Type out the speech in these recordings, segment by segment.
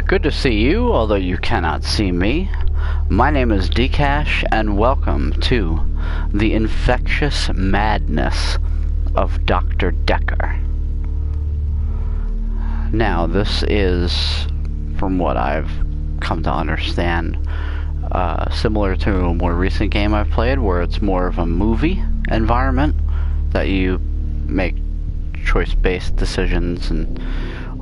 Good to see you, although you cannot see me. My name is Dekker, and welcome to the infectious madness of Dr. Dekker. Now, this is, from what I've come to understand, similar to a more recent game I've played, where it's more of a movie environment that you make choice-based decisions and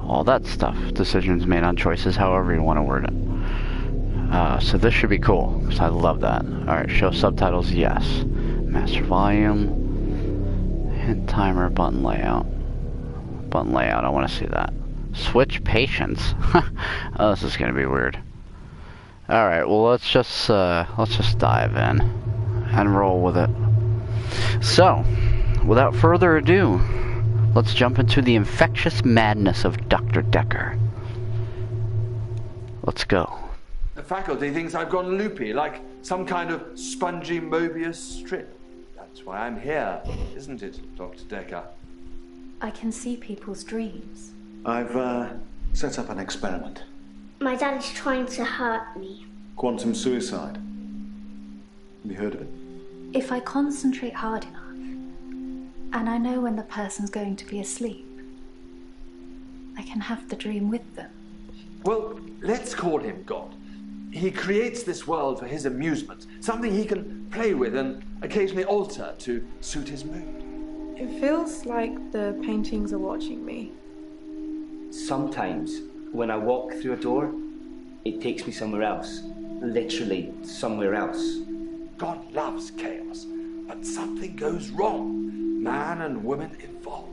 all that stuff. Decisions made on choices, however you want to word it. So this should be cool, because I love that. Alright, show subtitles, yes. Master volume, hint timer, button layout. Button layout, I want to see that. Switch patience. Oh, this is going to be weird. Alright, well let's just dive in and roll with it. So, without further ado, let's jump into the infectious madness of Dr. Dekker. Let's go. The faculty thinks I've gone loopy, like some kind of spongy Mobius strip. That's why I'm here, isn't it, Dr. Dekker? I can see people's dreams. I've set up an experiment. My dad is trying to hurt me. Quantum suicide. Have you heard of it? If I concentrate hard enough, and I know when the person's going to be asleep, I can have the dream with them. Well, let's call him God. He creates this world for his amusement, something he can play with and occasionally alter to suit his mood. It feels like the paintings are watching me. Sometimes, when I walk through a door, it takes me somewhere else. Literally, somewhere else. God loves chaos, but something goes wrong. Man and woman involved.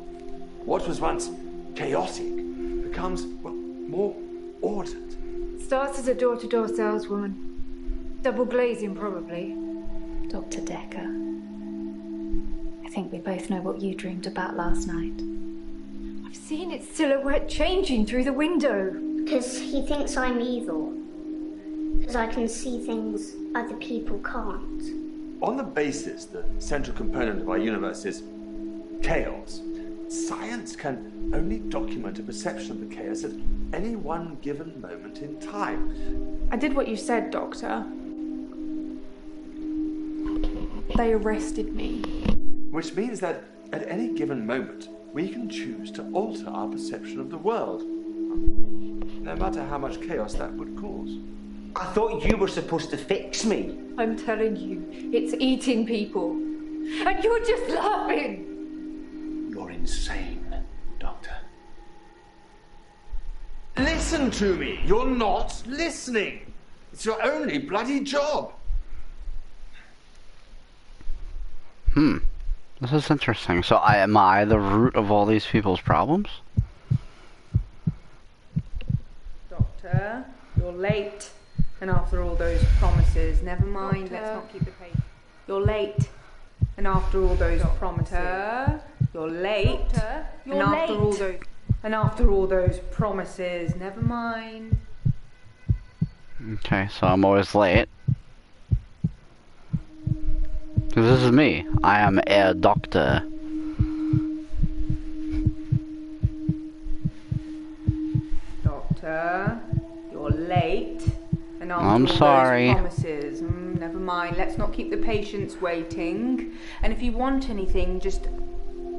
What was once chaotic becomes, well, more ordered. Starts as a door-to-door saleswoman. Double glazing, probably. Dr. Dekker, I think we both know what you dreamed about last night. I've seen its silhouette changing through the window. Because he thinks I'm evil. Because I can see things other people can't. On the basis the central component of our universe is chaos, science can only document a perception of the chaos at any one given moment in time. I did what you said, Doctor. They arrested me. Which means that at any given moment, we can choose to alter our perception of the world, no matter how much chaos that would cause. I thought you were supposed to fix me. I'm telling you, it's eating people. And you're just laughing. You're insane, Doctor. Listen to me! You're not listening! It's your only bloody job! This is interesting. So am I the root of all these people's problems? Doctor, you're late. And after all those promises, never mind, Doctor. let's not keep the pace. You're late. And after all those promises, you're late. Doctor, you're and after late. after all those promises, never mind. Okay, so I'm always late. Because this is me. I am a doctor. Doctor, you're late. And after I'm all sorry. those promises, never mind, let's not keep the patients waiting. And if you want anything, just...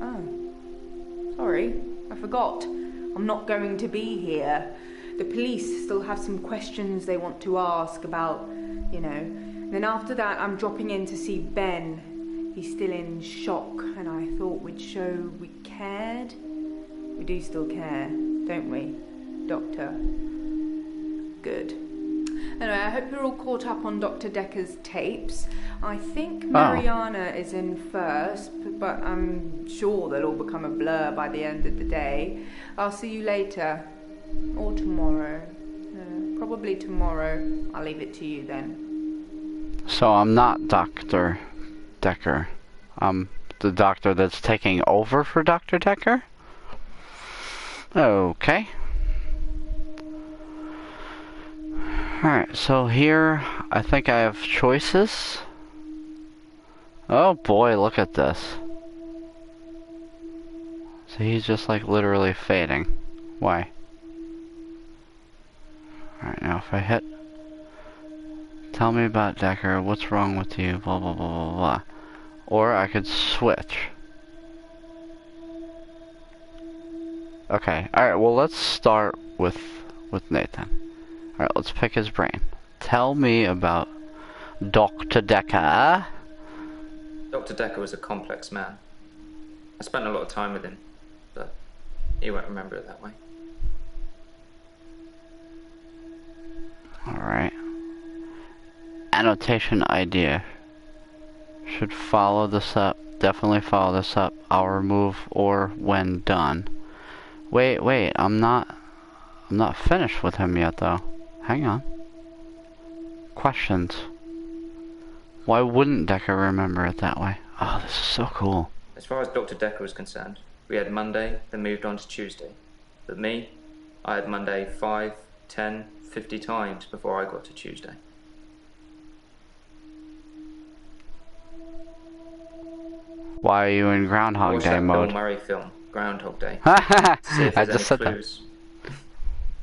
Oh, sorry, I forgot. I'm not going to be here. The police still have some questions they want to ask about, you know. And then after that, I'm dropping in to see Ben. He's still in shock, and I thought we'd show we cared. We do still care, don't we, Doctor? Good. Anyway, I hope you're all caught up on Dr. Dekker's tapes. I think Mariana is in first, but I'm sure they'll all become a blur by the end of the day. I'll see you later. Or tomorrow. Probably tomorrow. I'll leave it to you then. So I'm not Dr. Dekker. I'm the doctor that's taking over for Dr. Dekker? Okay. Alright, so here I think I have choices. Oh boy, look at this. So he's just like literally fading. Why? Alright, now if I hit... Tell me about Dekker, what's wrong with you, blah blah blah blah blah. Or I could switch. Okay, alright, well let's start with Nathan. Alright, let's pick his brain. Tell me about Dr. Dekker. Dr. Dekker was a complex man. I spent a lot of time with him, but he won't remember it that way. Alright. Annotation idea. Should follow this up. Definitely follow this up. I'll remove or when done. Wait, I'm not finished with him yet though. Hang on. Questions. Why wouldn't Dekker remember it that way? Oh, this is so cool. As far as Dr. Dekker was concerned, we had Monday, then moved on to Tuesday. But me, I had Monday 5, 10, 50 times before I got to Tuesday. Why are you in Groundhog Day mode? Bill Murray film, Groundhog Day. I just said that.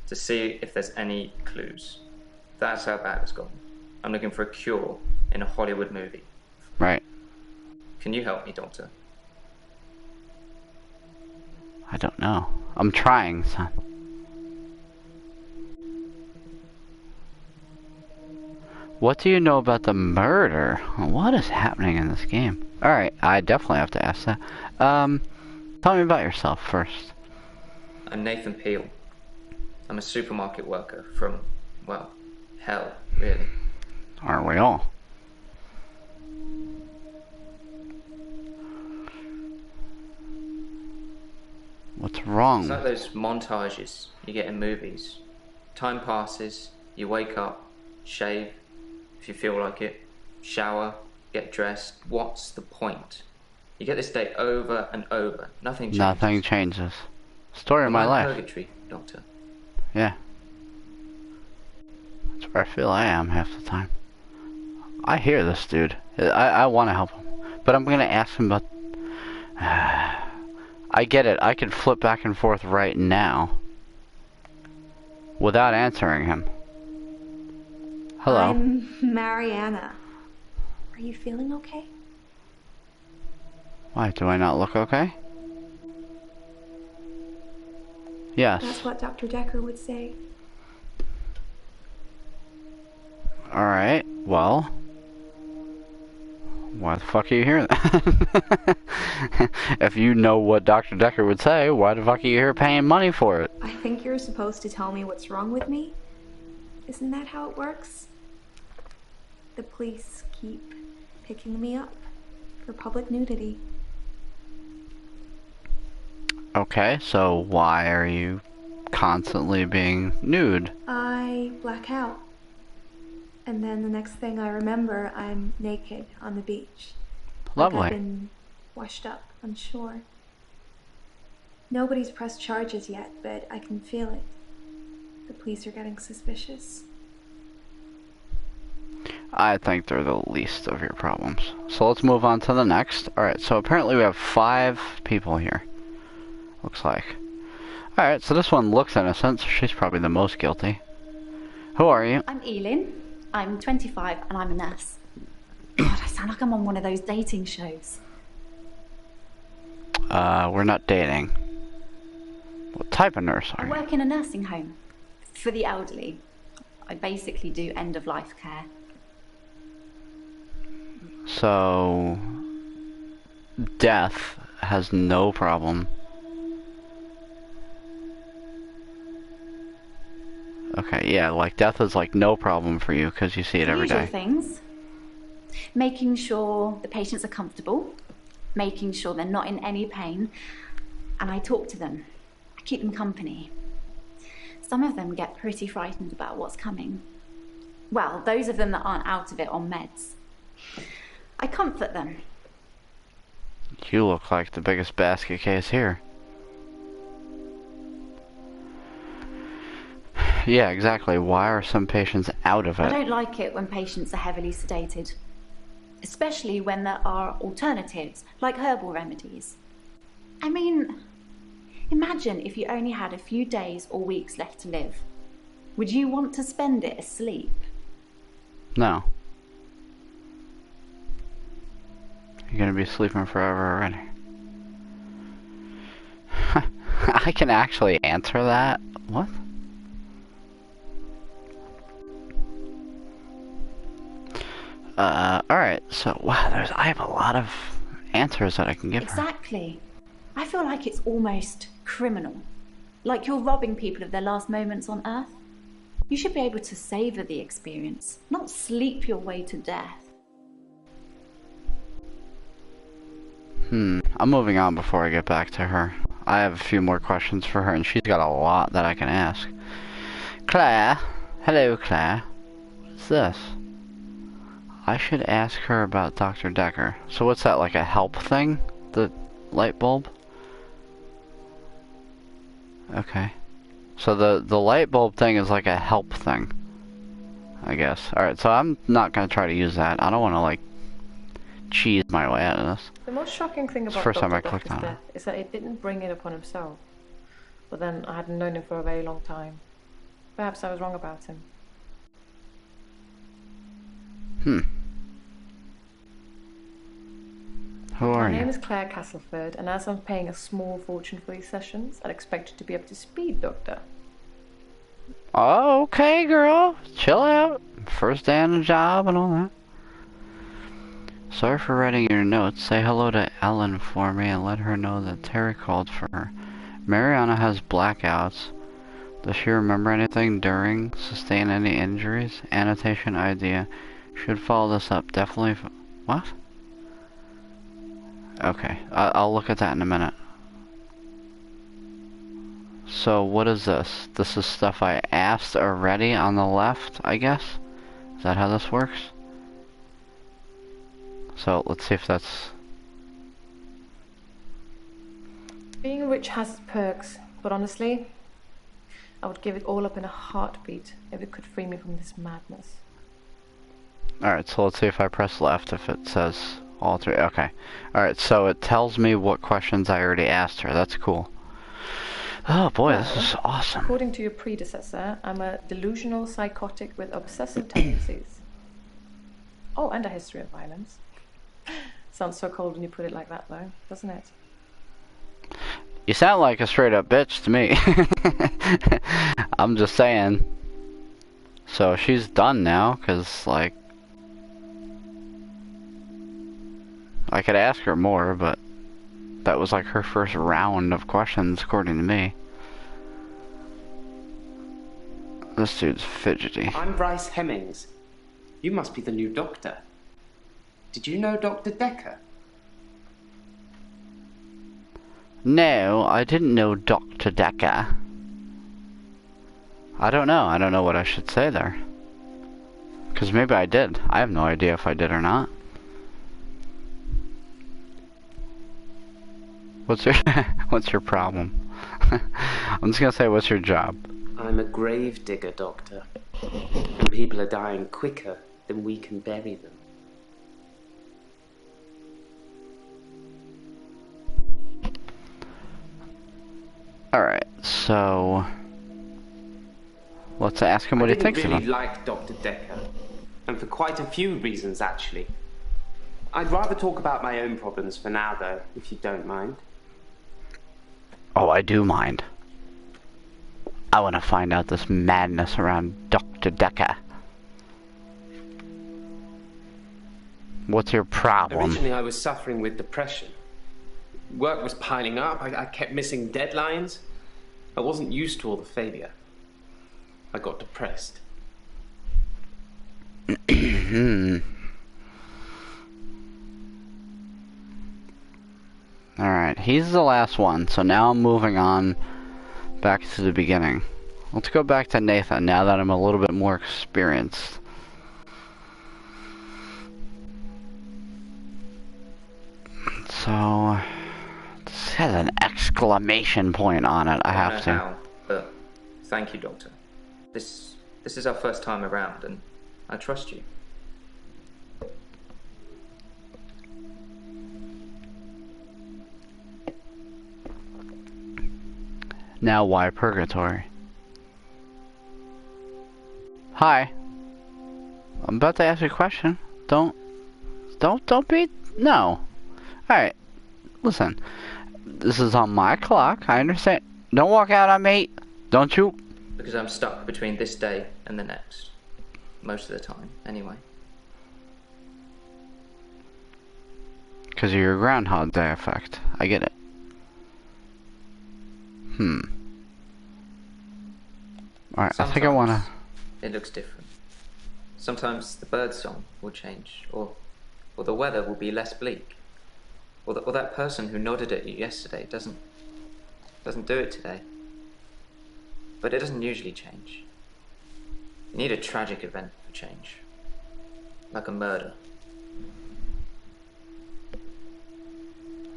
To see if there's any clues. That's how bad it's gotten. I'm looking for a cure in a Hollywood movie. Right. Can you help me, Doctor? I don't know. I'm trying, son. What do you know about the murder? What is happening in this game? Alright, I definitely have to ask that. Tell me about yourself first. I'm Nathan Peel. I'm a supermarket worker from, well, hell, really. Aren't we all? What's wrong? It's like those montages you get in movies. Time passes, you wake up, shave, if you feel like it, shower, get dressed. What's the point? You get this day over and over. Nothing changes. Nothing changes. Story of my life. Purgatory, Doctor. Yeah. That's where I feel I am half the time. I hear this dude. I want to help him. But I'm going to ask him about... I get it. I could flip back and forth right now. Without answering him. Hello. I'm Mariana. Are you feeling okay? Why, do I not look okay? Yes. That's what Dr. Dekker would say. Alright, well... Why the fuck are you here then? If you know what Dr. Dekker would say, why the fuck are you here paying money for it? I think you're supposed to tell me what's wrong with me. Isn't that how it works? The police keep picking me up for public nudity. Okay, so why are you constantly being nude? I black out. And then the next thing I remember, I'm naked on the beach. Lovely. Like I've been washed up on shore. Nobody's pressed charges yet, but I can feel it. The police are getting suspicious. I think they're the least of your problems. So let's move on to the next. Alright, so apparently we have 5 people here. Looks like. Alright, so this one looks innocent, so she's probably the most guilty. Who are you? I'm Elin. I'm 25 and I'm a nurse. God, I sound like I'm on one of those dating shows. We're not dating. What type of nurse are I you? work in a nursing home for the elderly. I basically do end-of-life care. So... Death has no problem. Okay, yeah, like death is like no problem for you because you see it every Usual day. things. Making sure the patients are comfortable, making sure they're not in any pain, and I talk to them. I keep them company. Some of them get pretty frightened about what's coming. Well, those of them that aren't out of it on meds. I comfort them. You look like the biggest basket case here. Yeah, exactly. Why are some patients out of it? I don't like it when patients are heavily sedated, especially when there are alternatives, like herbal remedies. I mean, imagine if you only had a few days or weeks left to live. Would you want to spend it asleep? No. You're gonna be sleeping forever already. I can actually answer that? What? Alright, so wow, I have a lot of answers that I can give her. Exactly. I feel like it's almost criminal. Like you're robbing people of their last moments on Earth. You should be able to savor the experience, not sleep your way to death. I'm moving on before I get back to her. I have a few more questions for her, and she's got a lot that I can ask. Claire. Hello, Claire. What's this? I should ask her about Dr. Dekker. So what's that, like a help thing? The light bulb? Okay. So the light bulb thing is like a help thing, I guess. Alright, so I'm not going to try to use that. I don't want to, like, cheese my way out of this. The most shocking thing about First time I Dr. clicked Dekker's on it. death is that it didn't bring it upon himself. But then I hadn't known him for a very long time. Perhaps I was wrong about him. Who are My you? name is Claire Castleford, and as I'm paying a small fortune for these sessions, I'd expect you to be up to speed, Doctor. Oh, okay, girl. Chill out. First day on the job and all that. Sorry for writing your notes. Say hello to Ellen for me and let her know that Terry called for her. Mariana has blackouts. Does she remember anything during? Sustain any injuries? Annotation idea. Should follow this up. Definitely. What? Okay. I'll look at that in a minute. So what is this? This is stuff I asked already on the left, I guess? Is that how this works? So let's see if that's... Being rich has its perks, but honestly, I would give it all up in a heartbeat if it could free me from this madness. Alright, so let's see if I press left if it says all three. Okay. Alright, so it tells me what questions I already asked her. That's cool. Oh boy, this is awesome. According to your predecessor, I'm a delusional psychotic with obsessive tendencies. Oh, and a history of violence. Sounds so cold when you put it like that, though, doesn't it? You sound like a straight up bitch to me. I'm just saying. So she's done now, because, like... I could ask her more, but... that was like her first round of questions, according to me. This dude's fidgety. I'm Bryce Hemmings. You must be the new doctor. Did you know Dr. Dekker? No, I didn't know Dr. Dekker. I don't know. I don't know what I should say there. Because maybe I did. I have no idea if I did or not. What's your problem? I'm just gonna say, what's your job? I'm a grave digger, Doctor. And people are dying quicker than we can bury them. Alright, so... let's ask him what he thinks I didn't of really him. like Dr. Dekker. And for quite a few reasons, actually. I'd rather talk about my own problems for now, though, if you don't mind. Oh, I do mind. I want to find out this madness around Dr. Dekker. What's your problem? Originally, I was suffering with depression. Work was piling up. I kept missing deadlines. I wasn't used to all the failure. I got depressed. Alright, he's the last one, so now I'm moving on back to the beginning. Let's go back to Nathan now that I'm a little bit more experienced. So, this has an exclamation point on it, I have to. How, but thank you, Doctor. This is our first time around, and I trust you. Now why purgatory? Hi. I'm about to ask you a question. Don't be, no. Alright, listen. This is on my clock, I understand. Don't walk out on me. Don't you? Because I'm stuck between this day and the next. Most of the time, anyway. Because of your Groundhog Day effect. I get it. Alright, I think I wanna... It looks different. Sometimes the bird song will change, or the weather will be less bleak. Or that person who nodded at you yesterday doesn't do it today. But it doesn't usually change. You need a tragic event for change. Like a murder.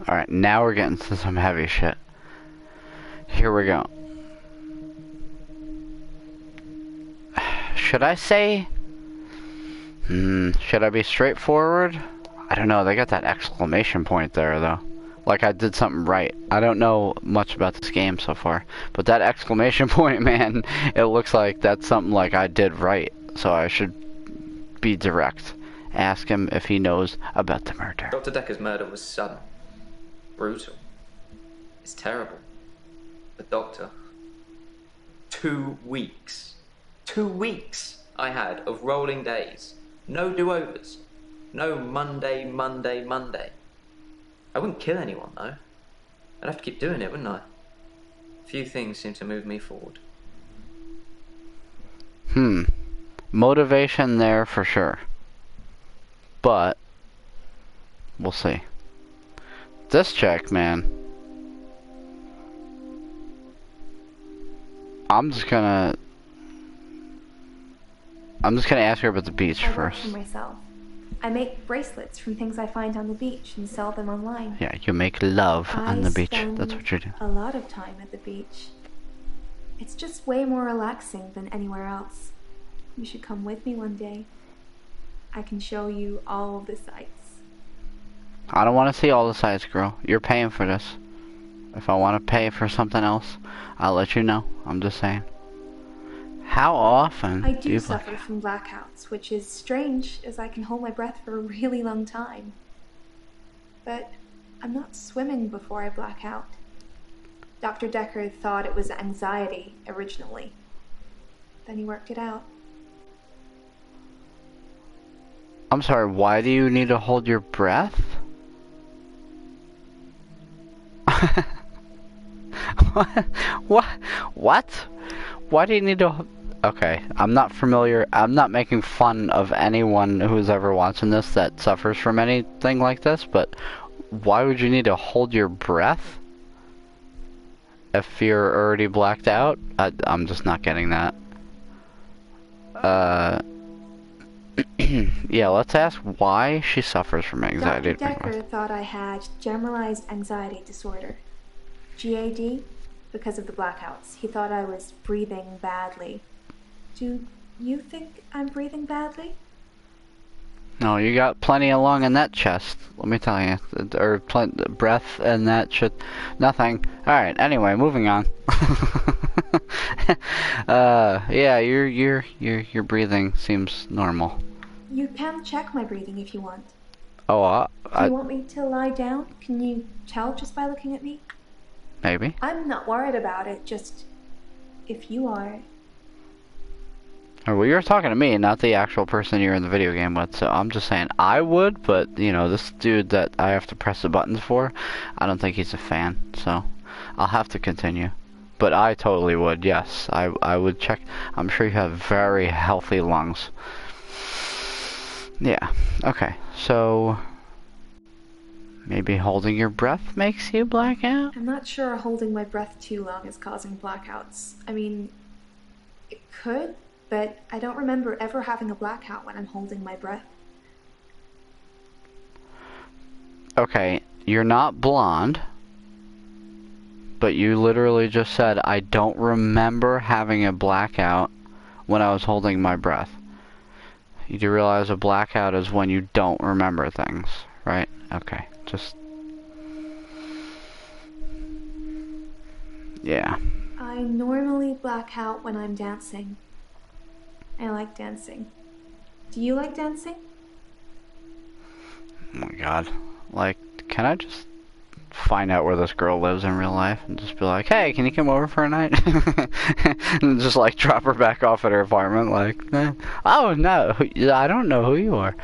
Alright, now we're getting to some heavy shit. Here we go. Should I say... should I be straightforward? I don't know, they got that exclamation point there, though. Like I did something right. I don't know much about this game so far. But that exclamation point, man, it looks like that's something like I did right. So I should be direct. Ask him if he knows about the murder. Dr. Dekker's murder was sudden. Brutal. It's terrible. The doctor. 2 weeks. 2 weeks I had of rolling days. No do-overs. No Monday. I wouldn't kill anyone, though. I'd have to keep doing it, wouldn't I? Few things seem to move me forward. Motivation there for sure. But, we'll see. This chick, man. I'm just gonna ask her about the beach I work first. for myself. I make bracelets from things I find on the beach and sell them online. Yeah, you make love on the beach. That's what you do. A lot of time at the beach. It's just way more relaxing than anywhere else. You should come with me one day. I can show you all the sights. I don't want to see all the sights, girl. You're paying for this. If I want to pay for something else, I'll let you know. I'm just saying. How often I do do you suffer from blackouts, which is strange as I can hold my breath for a really long time. But I'm not swimming before I black out. Dr. Dekker thought it was anxiety originally. Then he worked it out. I'm sorry, why do you need to hold your breath? What? Why do you need to... Okay, I'm not familiar. I'm not making fun of anyone who's ever watching this that suffers from anything like this, but why would you need to hold your breath if you're already blacked out? I'm just not getting that. Yeah, let's ask why she suffers from anxiety. Dr. Dekker thought I had generalized anxiety disorder. GAD? Because of the blackouts. He thought I was breathing badly. Do you think I'm breathing badly? No, you got plenty of lung in that chest, let me tell you. Or breath and that shit. Nothing. Alright, anyway, moving on. Yeah, your breathing seems normal. You can check my breathing if you want. Oh, Do you want me to lie down? Can you tell just by looking at me? Maybe. I'm not worried about it, just if you are. Well, you're talking to me, not the actual person you're in the video game with, so I'm just saying I would, but, you know, this dude that I have to press the buttons for, I don't think he's a fan, so I'll have to continue. But I totally would, yes. I would check. I'm sure you have very healthy lungs. Yeah, okay, so... Maybe holding your breath makes you black out? I'm not sure holding my breath too long is causing blackouts. I mean, it could, but I don't remember ever having a blackout when I'm holding my breath. Okay, you're not blonde, but you literally just said, I don't remember having a blackout when I was holding my breath. You do realize a blackout is when you don't remember things, right? Okay, just... Yeah. I normally black out when I'm dancing. I like dancing. Do you like dancing? Oh my god. Like, can I just find out where this girl lives in real life and just be like, hey, can you come over for a night? And just like drop her back off at her apartment like, eh. Oh no, I don't know who you are.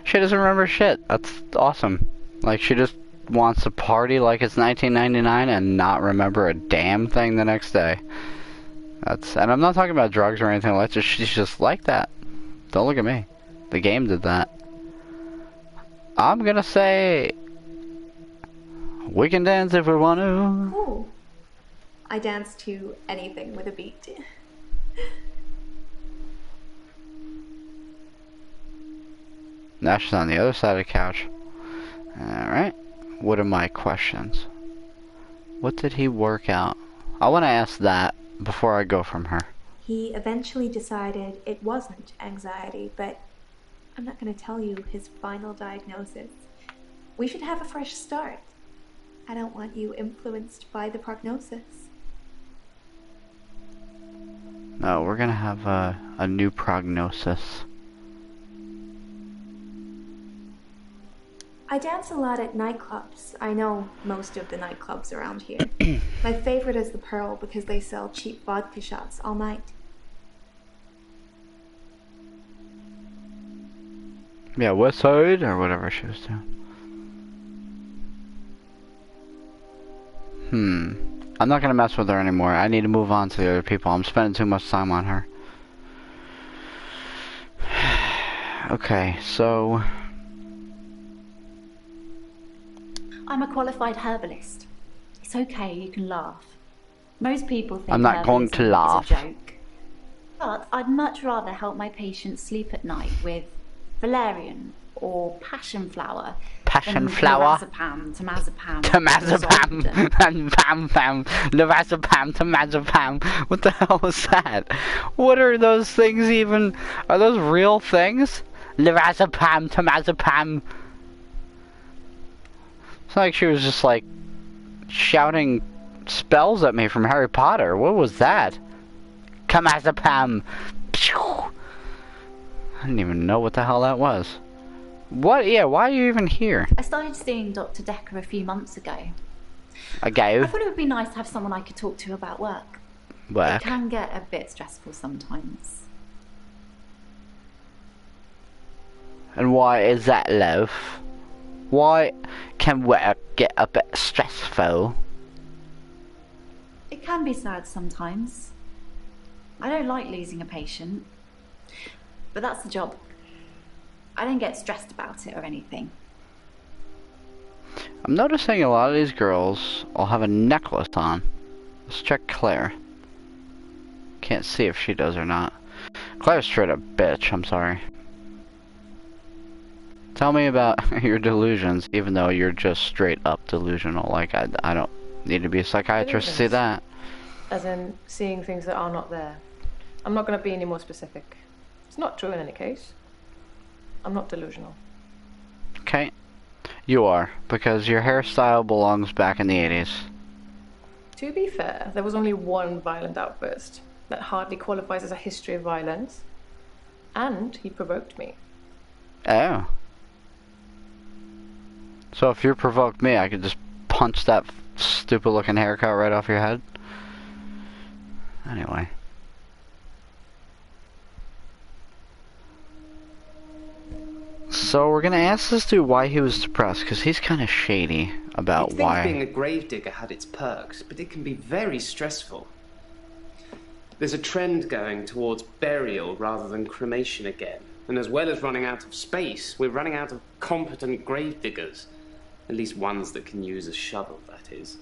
She doesn't remember shit. That's awesome. Like, she just wants to party like it's 1999 and not remember a damn thing the next day. And I'm not talking about drugs or anything like that. She's just like that. Don't look at me. The game did that. I'm gonna say we can dance if we want to. Cool. I dance to anything with a beat. Now she's on the other side of the couch. Alright. What are my questions? What did he work out? I want to ask that before I go from her. He eventually decided it wasn't anxiety, but I'm not going to tell you his final diagnosis. We should have a fresh start. I don't want you influenced by the prognosis. No, we're gonna have a new prognosis. I dance a lot at nightclubs. I know most of the nightclubs around here. My favorite is the Pearl because they sell cheap vodka shots all night. Yeah, West Side or whatever she was doing. I'm not gonna mess with her anymore. I need to move on to the other people. I'm spending too much time on her. Okay, so I'm a qualified herbalist. It's okay, you can laugh. Most people think I'm not going to herbalism laugh. is a joke. But I'd much rather help my patients sleep at night with valerian or passion flower. Passion flower? Lorazepam, temazepam. Temazepam and pam, lorazepam, temazepam. What the hell is that? What are those things even? Are those real things? Lorazepam, temazepam. It's like she was just like shouting spells at me from Harry Potter. What was that? Temazepam. I didn't even know what the hell that was. What? Yeah, why are you even here? I started seeing Dr. Dekker a few months ago. I thought it would be nice to have someone I could talk to about work. Work? It can get a bit stressful sometimes. And why is that, love? Why can work get a bit stressful? It can be sad sometimes. I don't like losing a patient. But that's the job. I don't get stressed about it or anything. I'm noticing a lot of these girls all have a necklace on. Let's check Claire. Can't see if she does or not. Claire's straight up bitch, I'm sorry. Tell me about your delusions, even though you're just straight up delusional. Like, I don't need to be a psychiatrist to see that. As in, seeing things that are not there. I'm not going to be any more specific. It's not true in any case. I'm not delusional. Okay. You are, because your hairstyle belongs back in the 80s. To be fair, there was only one violent outburst. That hardly qualifies as a history of violence. And he provoked me. Oh. So if you provoked me, I could just punch that stupid looking haircut right off your head? Anyway. So we're gonna ask this dude why he was depressed, because he's kind of shady about You'd think why. being a gravedigger had its perks, but it can be very stressful. There's a trend going towards burial rather than cremation again. And as well as running out of space, we're running out of competent gravediggers. At least ones that can use a shovel, that is.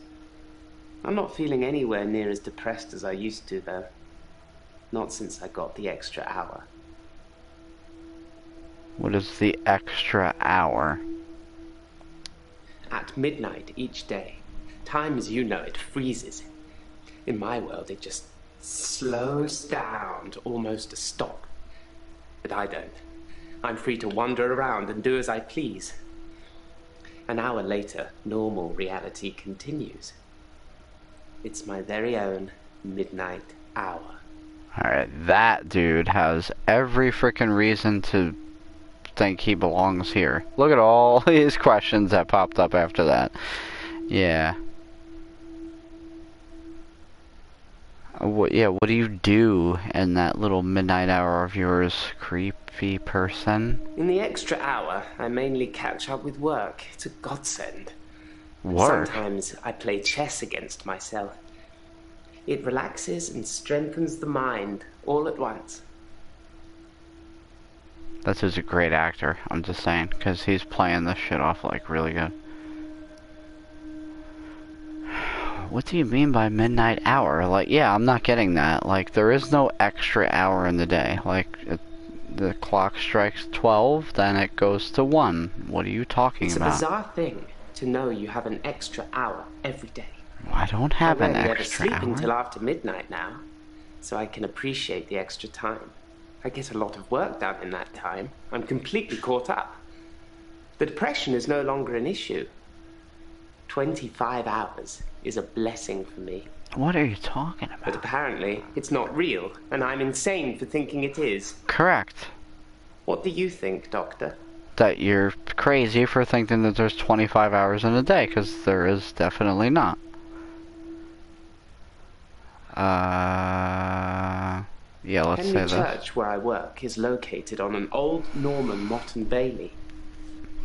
I'm not feeling anywhere near as depressed as I used to, though. Not since I got the extra hour. What is the extra hour? At midnight each day, time as you know it freezes. In my world, it just slows down to almost a stop. But I don't. I'm free to wander around and do as I please. An hour later, normal reality continues. It's my very own midnight hour. Alright, that dude has every freaking reason to think he belongs here. Look at all his questions that popped up after that. Yeah. What do you do in that little midnight hour of yours, creepy person? In the extra hour, I mainly catch up with work. It's a godsend. Work? Sometimes I play chess against myself. It relaxes and strengthens the mind all at once. That dude's a great actor, I'm just saying, because he's playing this shit off like really good. What do you mean by midnight hour? Like, yeah, I'm not getting that. Like, there is no extra hour in the day. Like, the clock strikes 12, then it goes to 1. What are you talking about? It's a bizarre thing to know you have an extra hour every day. I don't have an extra hour. I rarely ever sleep until after midnight now, so I can appreciate the extra time. I get a lot of work done in that time. I'm completely caught up. The depression is no longer an issue. 25 hours is a blessing for me. What are you talking about? But apparently, it's not real, and I'm insane for thinking it is. Correct. What do you think, Doctor? That you're crazy for thinking that there's 25 hours in a day, because there is definitely not. Yeah, let's say this. The church where I work is located on an old Norman motte and bailey.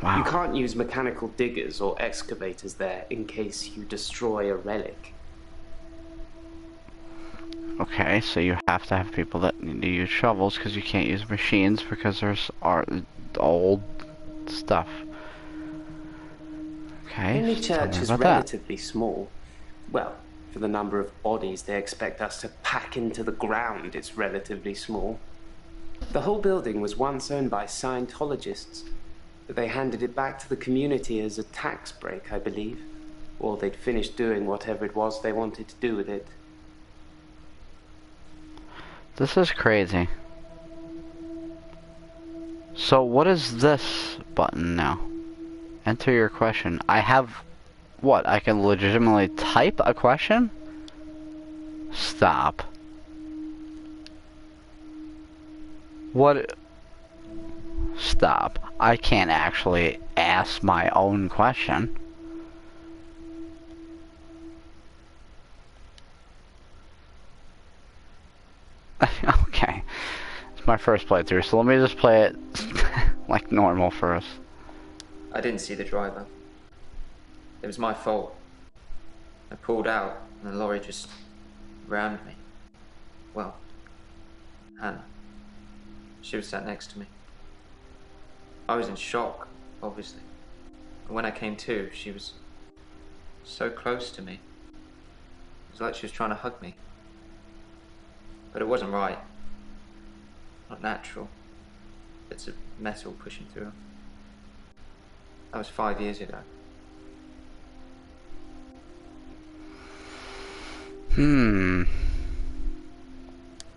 Wow. You can't use mechanical diggers or excavators there in case you destroy a relic. Okay, so you have to have people that need to use shovels because you can't use machines because there's old stuff. Okay, The church is about relatively small. Well, for the number of bodies they expect us to pack into the ground, it's relatively small. The whole building was once owned by Scientologists, but they handed it back to the community as a tax break, I believe. Or they'd finished doing whatever it was they wanted to do with it. This is crazy. So what is this button now? Enter your question. I have... What? I can legitimately type a question? Stop. What? Stop. I can't actually ask my own question. Okay. It's my first playthrough, so let me just play it like normal first. I didn't see the driver. It was my fault. I pulled out and the lorry just rammed me. Well, Hannah. She was sat next to me. I was in shock, obviously. And when I came to, she was so close to me. It was like she was trying to hug me. But it wasn't right. Not natural. Bits of metal pushing through her. That was 5 years ago.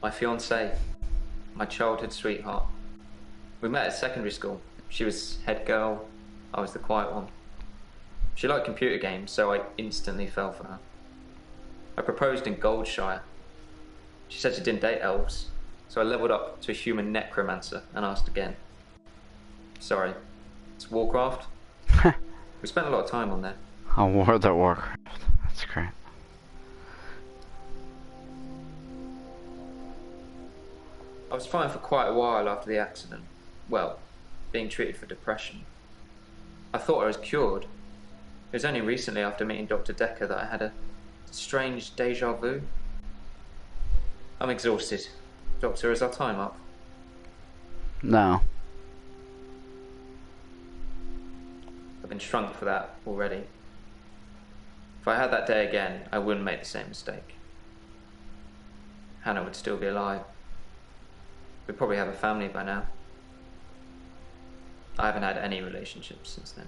My fiancée, my childhood sweetheart. We met at secondary school. She was head girl, I was the quiet one. She liked computer games, so I instantly fell for her. I proposed in Goldshire. She said she didn't date elves, so I leveled up to a human necromancer and asked again. Sorry, it's Warcraft? We spent a lot of time on there. Oh, World of Warcraft. That's great. I was fine for quite a while after the accident. Well, being treated for depression. I thought I was cured. It was only recently after meeting Dr. Dekker that I had a strange deja vu. I'm exhausted. Doctor, is our time up? No. I've been shrunk for that already. If I had that day again, I wouldn't make the same mistake. Hannah would still be alive. We'd probably have a family by now. I haven't had any relationships since then.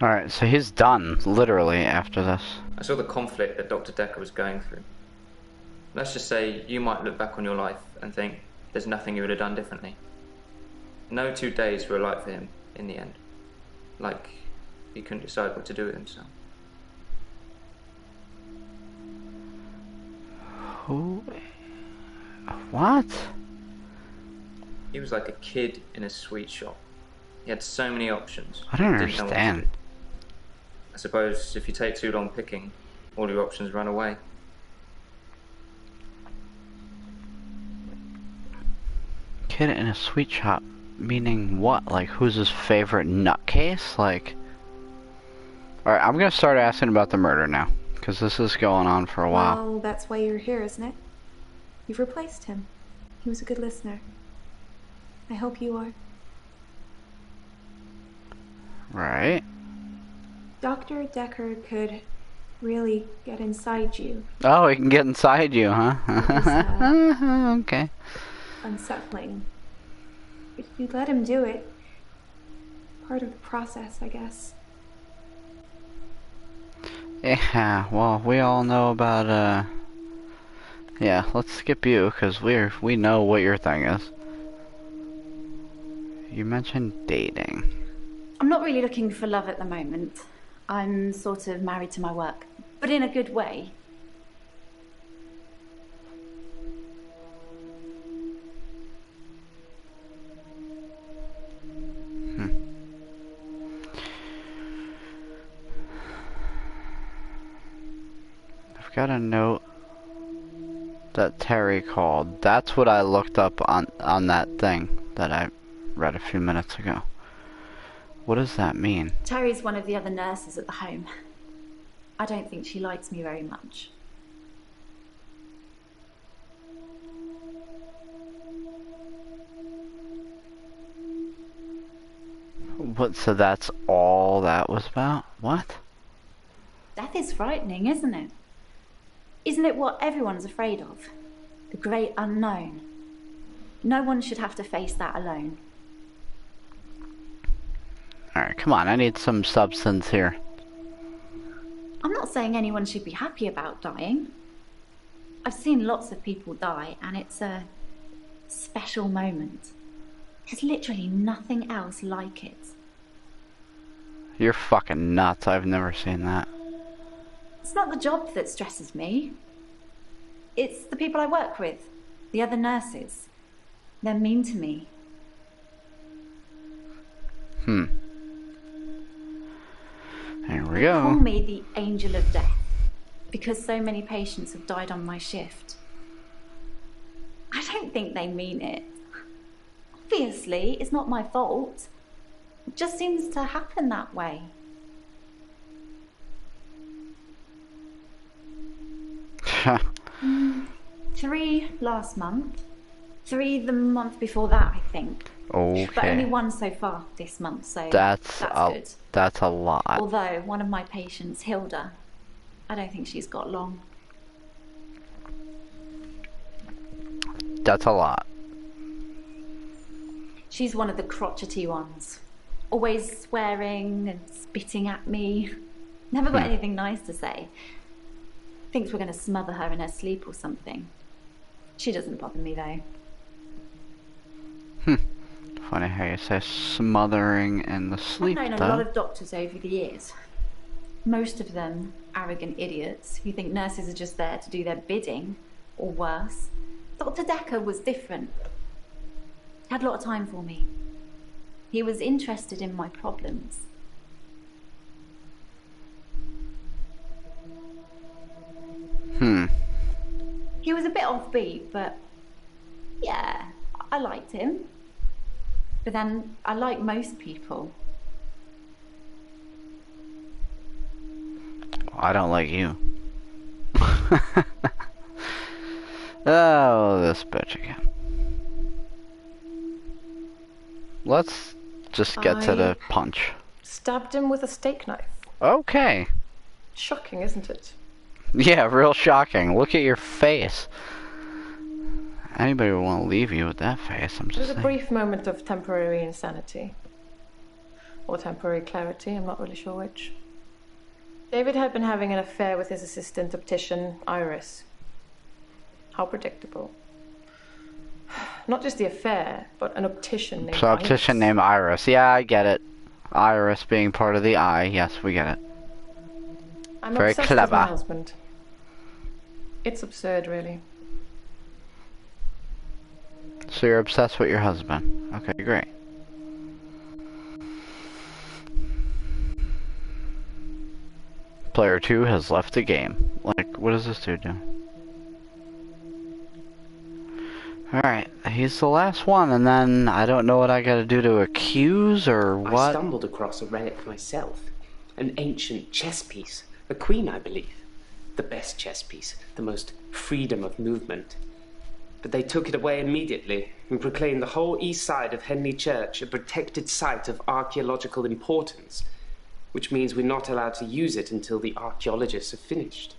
Alright, so he's done, literally, after this. I saw the conflict that Dr. Dekker was going through. Let's just say you might look back on your life and think there's nothing you would have done differently. No 2 days were alike for him in the end. Like he couldn't decide what to do with himself. Who? What? He was like a kid in a sweet shop. He had so many options. I don't Didn't know what to understand. do. I suppose if you take too long picking, all your options run away. Kid in a sweet shop, meaning what? Like, who's his favorite nutcase? Like, alright, I'm gonna start asking about the murder now, because this is going on for a while. Well, that's why you're here, isn't it? You've replaced him. He was a good listener. I hope you are. Right. Dr. Dekker could really get inside you. Oh, he can get inside you, huh? Okay. Unsettling. But if you let him do it, part of the process, I guess. Yeah, well, we all know about, yeah, let's skip you, because we know what your thing is. You mentioned dating. I'm not really looking for love at the moment. I'm sort of married to my work, but in a good way. I've got a note that Terry called. That's what I looked up on that thing that I read a few minutes ago. What does that mean? Terry's one of the other nurses at the home. I don't think she likes me very much. What, so that's all that was about? What? Death is frightening, isn't it? Isn't it what everyone's afraid of? The great unknown. No one should have to face that alone. Alright, come on, I need some substance here. I'm not saying anyone should be happy about dying. I've seen lots of people die, and it's a special moment. There's literally nothing else like it. You're fucking nuts, I've never seen that. It's not the job that stresses me. It's the people I work with, the other nurses. They're mean to me. There we They go. call me the angel of death because so many patients have died on my shift. I don't think they mean it. Obviously, it's not my fault. It just seems to happen that way. Three last month. 3 the month before that, I think. Okay. But only 1 so far this month, so That's good. That's a lot. Although one of my patients, Hilda, I don't think she's got long. That's a lot. She's one of the crotchety ones. Always swearing and spitting at me. Never got anything nice to say. Thinks we're going to smother her in her sleep or something. She doesn't bother me though. Funny how you say smothering in the sleep, I've known though. a lot of doctors over the years. Most of them arrogant idiots who think nurses are just there to do their bidding, or worse. Dr. Dekker was different. He had a lot of time for me. He was interested in my problems. He was a bit offbeat, but yeah, I liked him. But then I like most people. I don't like you. Oh, this bitch again. Let's just get to the punch. Stabbed him with a steak knife. Okay. Shocking, isn't it? Yeah, real shocking. Look at your face. Anybody would want to leave you with that face, I'm It was just a saying. brief moment of temporary insanity. Or temporary clarity, I'm not really sure which. David had been having an affair with his assistant optician, Iris. How predictable. Not just the affair, but an optician named So, optician Iris. named Iris. Yeah, I get it. Iris being part of the eye. Yes, we get it. I'm Very obsessed with my clever. husband. It's absurd, really. So you're obsessed with your husband. Okay, great. Player 2 has left the game. Like, what does this dude do? Alright, he's the last one, and then I don't know what I gotta do to accuse or what. I stumbled across a relic myself. An ancient chess piece. A queen, I believe. The best chess piece. The most freedom of movement. But they took it away immediately and proclaimed the whole east side of Henley Church a protected site of archaeological importance, which means we're not allowed to use it until the archaeologists have finished.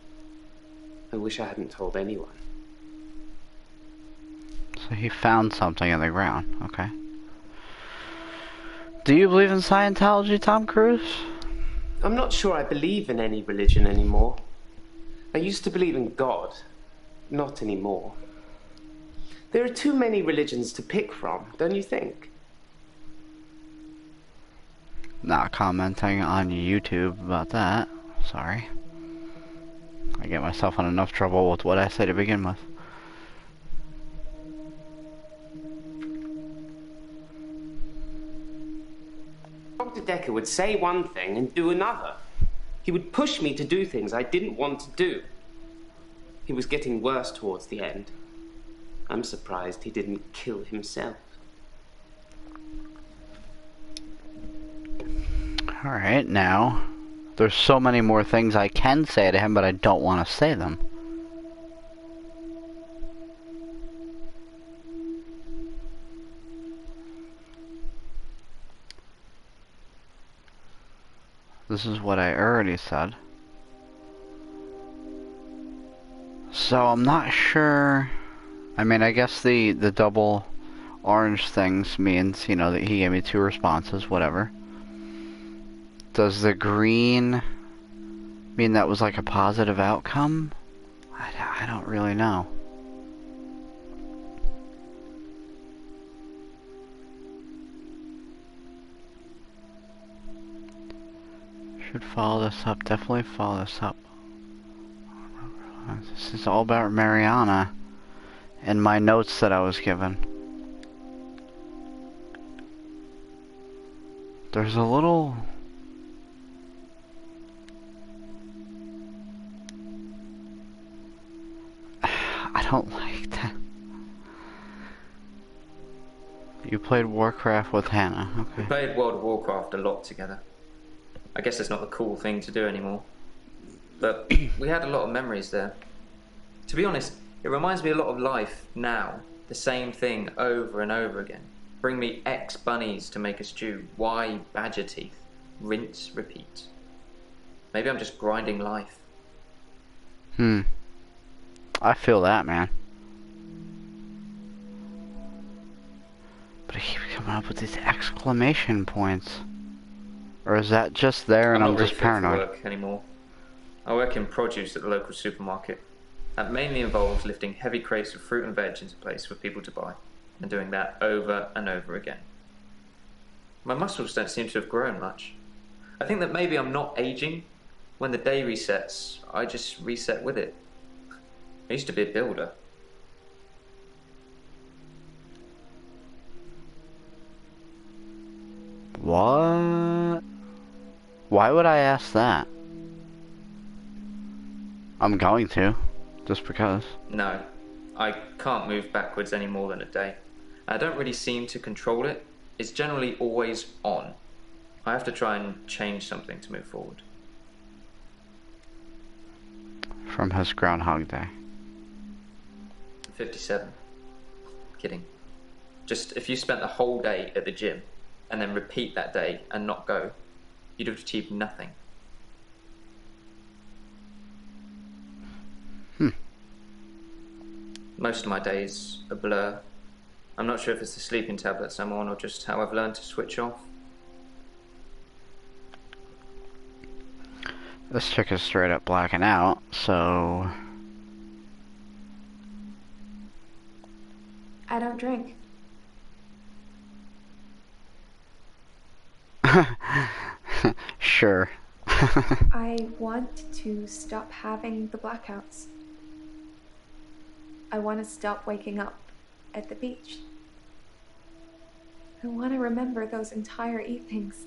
I wish I hadn't told anyone. So he found something in the ground, okay. Do you believe in Scientology, Tom Cruise? I'm not sure I believe in any religion anymore. I used to believe in God. Not anymore. There are too many religions to pick from, don't you think? Not commenting on YouTube about that. Sorry. I get myself in enough trouble with what I say to begin with. Dr. Dekker would say one thing and do another. He would push me to do things I didn't want to do. He was getting worse towards the end. I'm surprised he didn't kill himself. Alright, now, there's so many more things I can say to him, but I don't want to say them. This is what I already said. So I'm not sure. I mean, I guess the double orange things means, you know, that he gave me 2 responses, whatever. Does the green mean that was like a positive outcome? I don't really know. Should follow this up. Definitely follow this up. This is all about Mariana and my notes that I was given. There's a little... I don't like that. You played Warcraft with Hannah, okay. We played World of Warcraft a lot together. I guess it's not the cool thing to do anymore. But we had a lot of memories there. To be honest, it reminds me a lot of life now. The same thing over and over again. Bring me X bunnies to make a stew. Y badger teeth. Rinse, repeat. Maybe I'm just grinding life. I feel that, man. But I keep coming up with these exclamation points. Or is that just there and I'm just paranoid? I'm not work anymore. I work in produce at the local supermarket. That mainly involves lifting heavy crates of fruit and veg into place for people to buy, and doing that over and over again. My muscles don't seem to have grown much. I think that maybe I'm not aging. When the day resets, I just reset with it. I used to be a builder. What? Why would I ask that? I'm going to, just because. No, I can't move backwards any more than a day. I don't really seem to control it. It's generally always on. I have to try and change something to move forward. From his Groundhog Day. 57. Kidding. Just if you spent the whole day at the gym and then repeat that day and not go, you'd have achieved nothing. Most of my days a blur. I'm not sure if it's the sleeping tablets I'm on or just how I've learned to switch off. This chick is straight up blacking out, so... I don't drink. Sure. I want to stop having the blackouts. I want to stop waking up at the beach. I want to remember those entire evenings.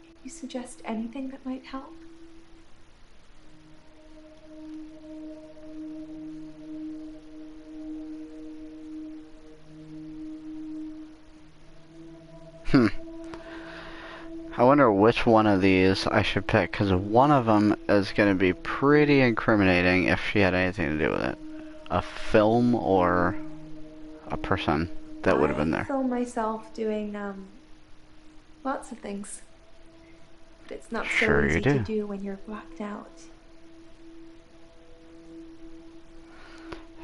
Can you suggest anything that might help? I wonder which one of these I should pick, because one of them is going to be pretty incriminating if she had anything to do with it. A film or a person that would have been I there. film myself doing, lots of things. But it's not so Sure easy you do. to do when you're blacked out.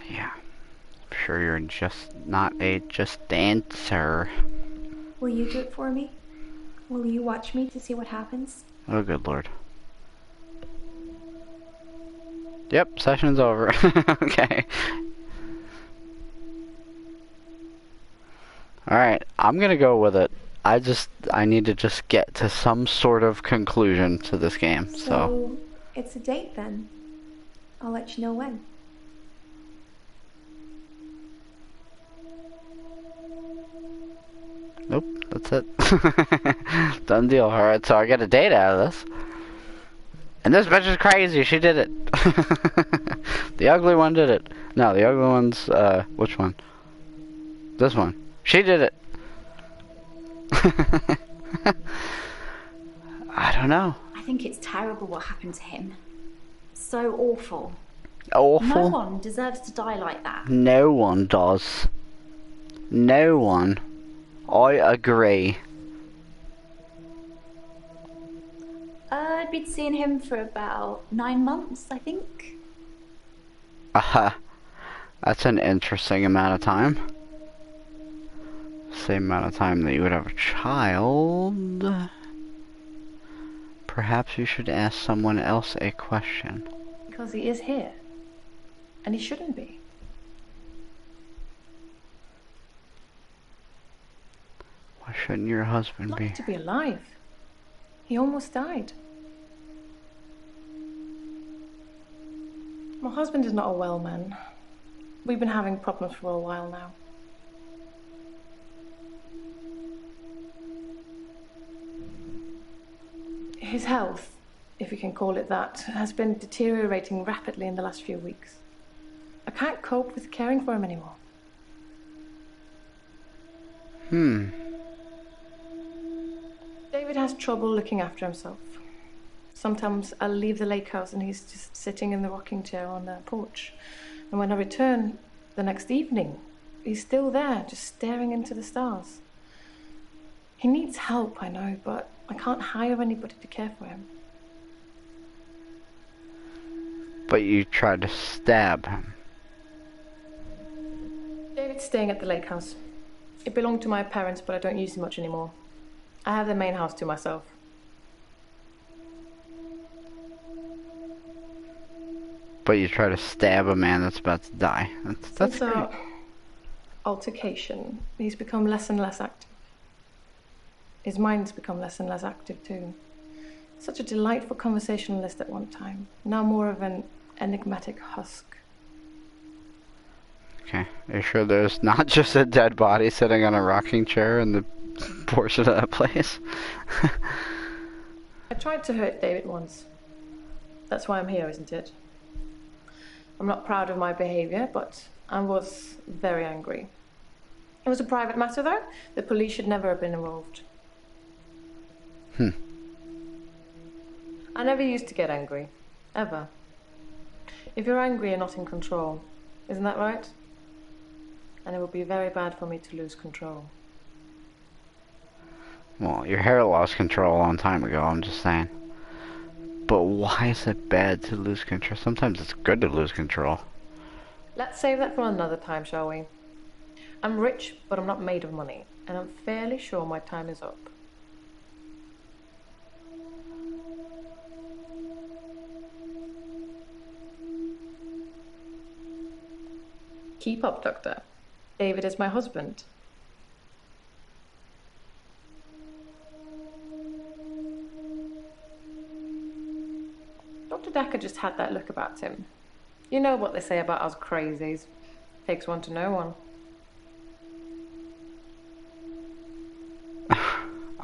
Yeah. I'm sure you're just not a just dancer. Will you do it for me? Will you watch me to see what happens? Oh, good lord. Yep, session's over. Okay. Alright, I'm gonna go with it. I need to just get to some sort of conclusion to this game, so. It's a date then. I'll let you know when. Nope, that's it. Done deal. Alright, so I get a date out of this. And this bitch is crazy, she did it. The ugly one did it. No, the ugly one's, which one? This one. She did it. I don't know. I think it's terrible what happened to him. So awful. Awful? No one deserves to die like that. No one does. No one. I agree. I'd been seeing him for about 9 months, I think. That's an interesting amount of time. Same amount of time that you would have a child. Perhaps you should ask someone else a question. Because he is here. And he shouldn't be. Why shouldn't your husband Lucky be? to be alive. He almost died. My husband is not a well man. We've been having problems for a while now. His health, if you can call it that, has been deteriorating rapidly in the last few weeks. I can't cope with caring for him anymore. David has trouble looking after himself. Sometimes I'll leave the lake house and he's just sitting in the rocking chair on the porch. And when I return the next evening, he's still there, just staring into the stars. He needs help, I know, but I can't hire anybody to care for him. But you tried to stab him. David's staying at the lake house. It belonged to my parents, but I don't use it much anymore. I have the main house to myself. But you try to stab a man that's about to die. That's Since great. our altercation, he's become less and less active. His mind's become less and less active too. Such a delightful conversationalist at one time. Now more of an enigmatic husk. Okay. Are you sure there's not just a dead body sitting on a rocking chair in the portion of that place? I tried to hurt David once. That's why I'm here, isn't it? I'm not proud of my behavior, but I was very angry. It was a private matter, though. The police should never have been involved. I never used to get angry. Ever. If you're angry, you're not in control. Isn't that right? And it would be very bad for me to lose control. Well, your hair lost control a long time ago, I'm just saying. But why is it bad to lose control? Sometimes it's good to lose control. Let's save that for another time, shall we? I'm rich, but I'm not made of money. And I'm fairly sure my time is up. Keep up, Doctor. David is my husband. Dr. Dekker just had that look about him. You know what they say about us crazies. Takes one to know one.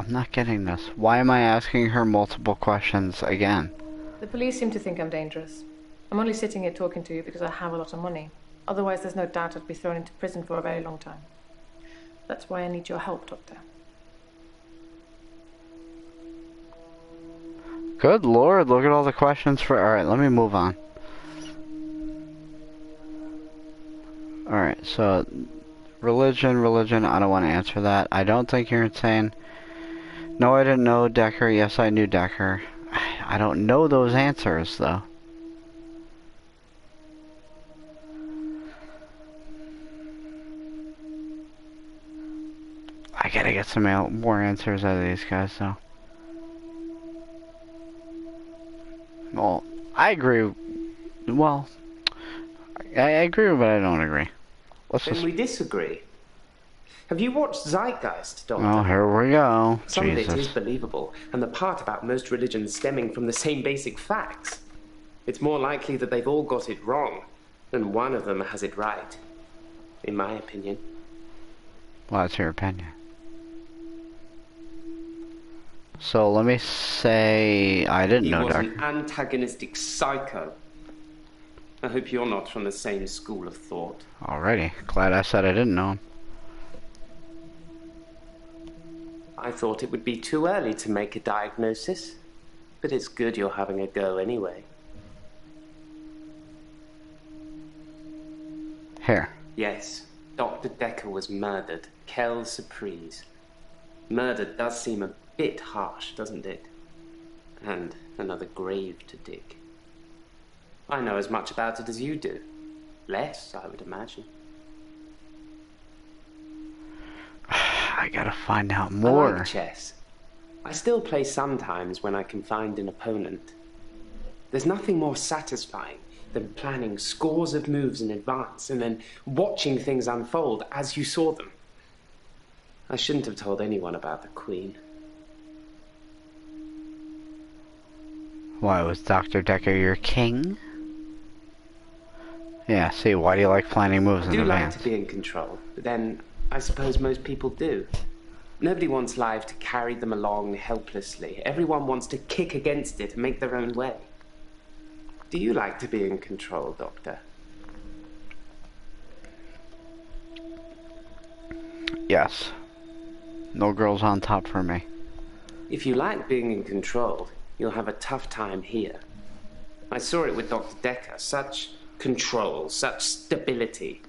I'm not getting this. Why am I asking her multiple questions again? The police seem to think I'm dangerous. I'm only sitting here talking to you because I have a lot of money. Otherwise, there's no doubt I'd be thrown into prison for a very long time. That's why I need your help, Doctor. Good Lord, look at all the questions for... Alright, let me move on. Alright, so... Religion, I don't want to answer that. I don't think you're insane. No, I didn't know Dekker. Yes, I knew Dekker. I don't know those answers, though. I gotta get some more answers out of these guys, though. Well, I agree. Well, I agree, but I don't agree. Then we disagree. Have you watched Zeitgeist, Doctor? Oh, here we go. Some Jesus. of it is believable, and the part about most religions stemming from the same basic facts. It's more likely that they've all got it wrong than one of them has it right, in my opinion. Well, that's your opinion. So let me say I didn't know He was Dekker. an antagonistic psycho. I hope you're not from the same school of thought. Alrighty, glad I said I didn't know him. I thought it would be too early to make a diagnosis, but it's good you're having a go anyway. Here. Yes, Dr. Dekker was murdered. Quelle surprise. Murder does seem a bit harsh, doesn't it? And another grave to dig. I know as much about it as you do. Less, I would imagine. I gotta find out more. I like chess. I still play sometimes when I can find an opponent. There's nothing more satisfying than planning scores of moves in advance and then watching things unfold as you saw them. I shouldn't have told anyone about the Queen. Why, was Dr. Dekker your king? Yeah, see, why do you like planning moves I in do like advance? to be in control, but then I suppose most people do. Nobody wants life to carry them along helplessly. Everyone wants to kick against it and make their own way. Do you like to be in control, Doctor? Yes. No girls on top for me. If you like being in control, you'll have a tough time here. I saw it with Dr. Dekker. Such control, such stability.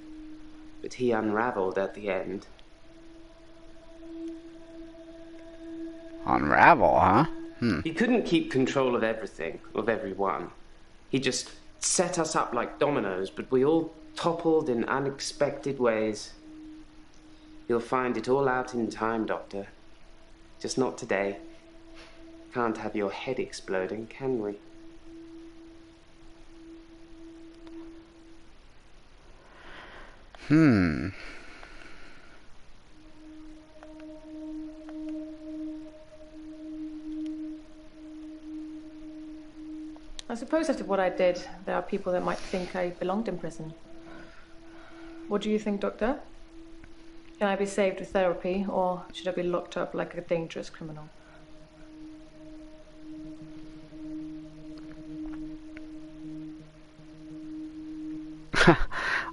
But he unraveled at the end. Unravel, huh? He couldn't keep control of everything, of everyone. He just set us up like dominoes, but we all toppled in unexpected ways. You'll find it all out in time, Doctor. Just not today. Can't have your head exploding, can we? I suppose after what I did, there are people that might think I belonged in prison. What do you think, Doctor? Can I be saved with therapy, or should I be locked up like a dangerous criminal?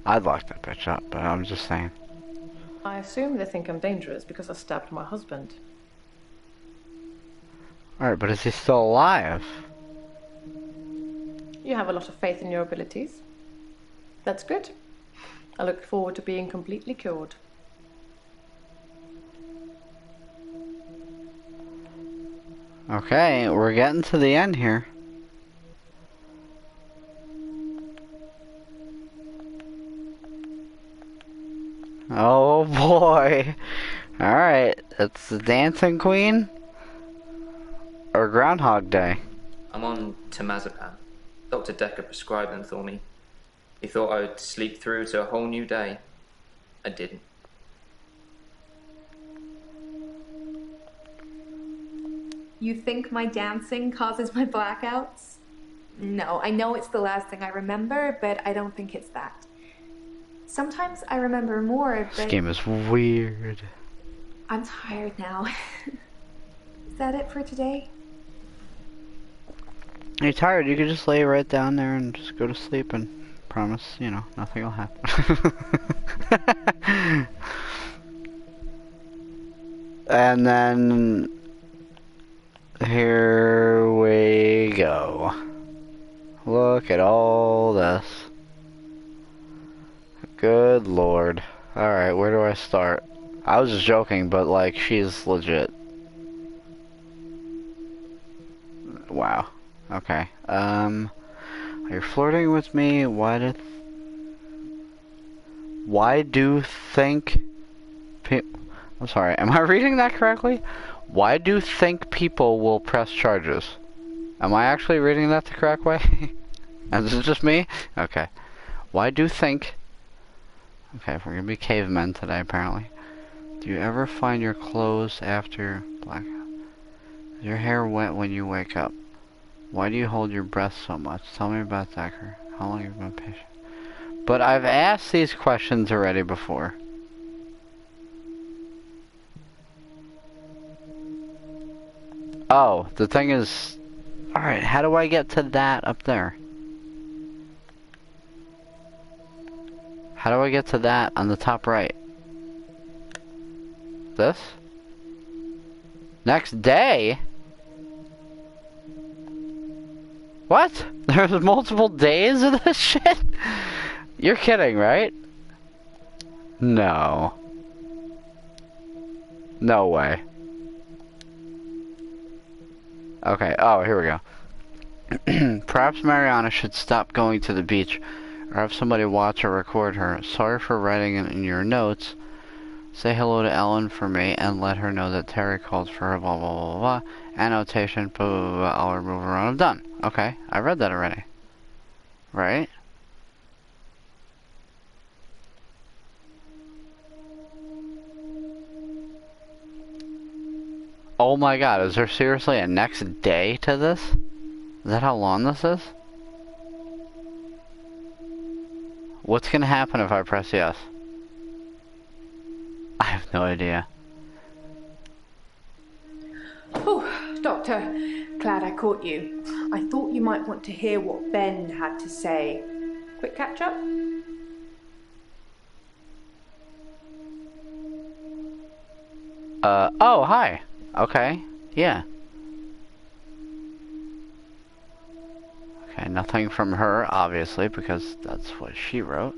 I'd lock that bitch up, but I'm just saying. I assume they think I'm dangerous because I stabbed my husband. Alright, but is he still alive? You have a lot of faith in your abilities. That's good. I look forward to being completely cured. Okay, we're getting to the end here. Oh boy. Alright, it's the Dancing Queen or Groundhog Day. I'm on temazepam. Dr. Dekker prescribed them for me. He thought I would sleep through to a whole new day. I didn't. You think my dancing causes my blackouts? No, I know it's the last thing I remember, but I don't think it's that. Sometimes I remember more, but... This game is weird. I'm tired now. Is that it for today? You're tired, you could just lay right down there and just go to sleep and promise, you know, nothing will happen. And then here we go. Look at all this. Good lord. Alright, where do I start? I was just joking, but like, she's legit. Wow. Okay. Are you flirting with me? Why do think I'm sorry, am I reading that correctly? Why do think people will press charges? Am I actually reading that the correct way? Is this just me? Okay. Why do think... Okay, we're gonna be cavemen today, apparently. Do you ever find your clothes after blackout? Is your hair wet when you wake up? Why do you hold your breath so much? Tell me about Dekker. How long have you been patient? But I've asked these questions already before. Oh, the thing is... Alright, how do I get to that up there? How do I get to that on the top right? This? Next day? What? There's multiple days of this shit? You're kidding, right? No. No way. Okay, oh, here we go. Perhaps Mariana should stop going to the beach, or have somebody watch or record her. Sorry for writing it in your notes. Say hello to Ellen for me, and let her know that Terry called for her, blah, blah, blah, blah. Annotation, blah, blah, blah, blah. I'll remove her when I'm done. Okay, I read that already. Right? Oh my god, is there seriously a next day to this? Is that how long this is? What's gonna happen if I press yes? I have no idea. Oh, Doctor, glad I caught you. I thought you might want to hear what Ben had to say. Quick catch up? Oh, hi. Okay, yeah. Okay, nothing from her, obviously, because that's what she wrote.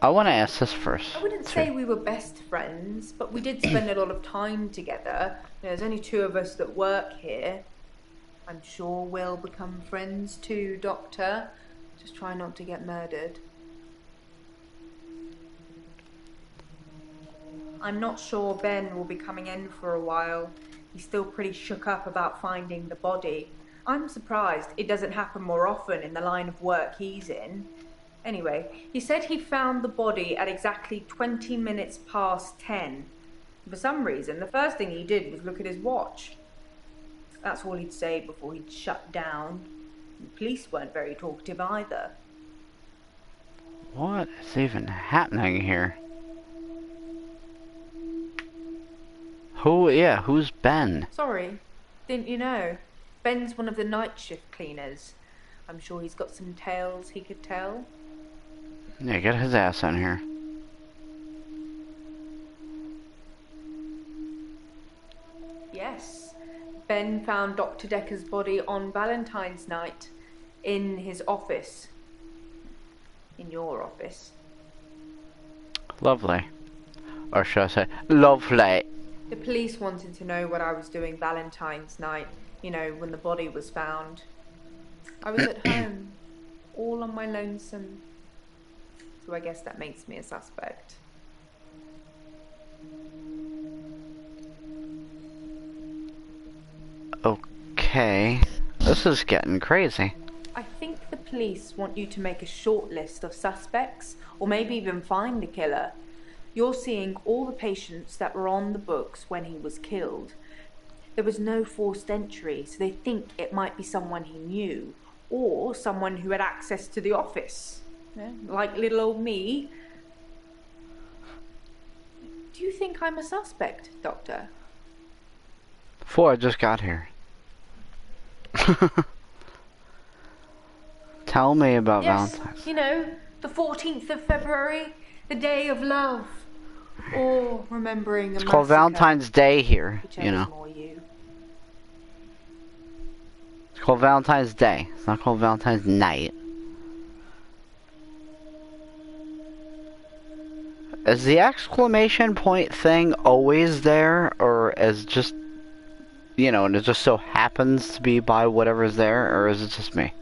I want to ask this first. I wouldn't say we were best friends, but we did spend a lot of time together. There's only 2 of us that work here. I'm sure we'll become friends too, Doctor. Just try not to get murdered. I'm not sure Ben will be coming in for a while. He's still pretty shook up about finding the body. I'm surprised it doesn't happen more often in the line of work he's in. Anyway, he said he found the body at exactly 20 minutes past 10. For some reason, the first thing he did was look at his watch. That's all he'd say before he'd shut down. The police weren't very talkative either. What is even happening here? Who's Ben? Sorry, didn't you know? Ben's one of the night shift cleaners. I'm sure he's got some tales he could tell. Yeah, get his ass in here. Yes, Ben found Dr. Dekker's body on Valentine's night in his office. In your office. Lovely. Or should I say, lovely. The police wanted to know what I was doing Valentine's night, you know, when the body was found. I was at home, all on my lonesome. So I guess that makes me a suspect. Okay. This is getting crazy. I think the police want you to make a short list of suspects, or maybe even find the killer. You're seeing all the patients that were on the books when he was killed. There was no forced entry, so they think it might be someone he knew, or someone who had access to the office. Yeah, like little old me. Do you think I'm a suspect, Doctor? Before I just got here. Tell me about Yes, Valentine's. you know, the 14th of February, the day of love. Or remembering a It's called Valentine's Day here, you know. More you. It's called Valentine's Day. It's not called Valentine's Night. Is the exclamation point thing always there, or is just, you know, and it just so happens to be by whatever's there, or is it just me?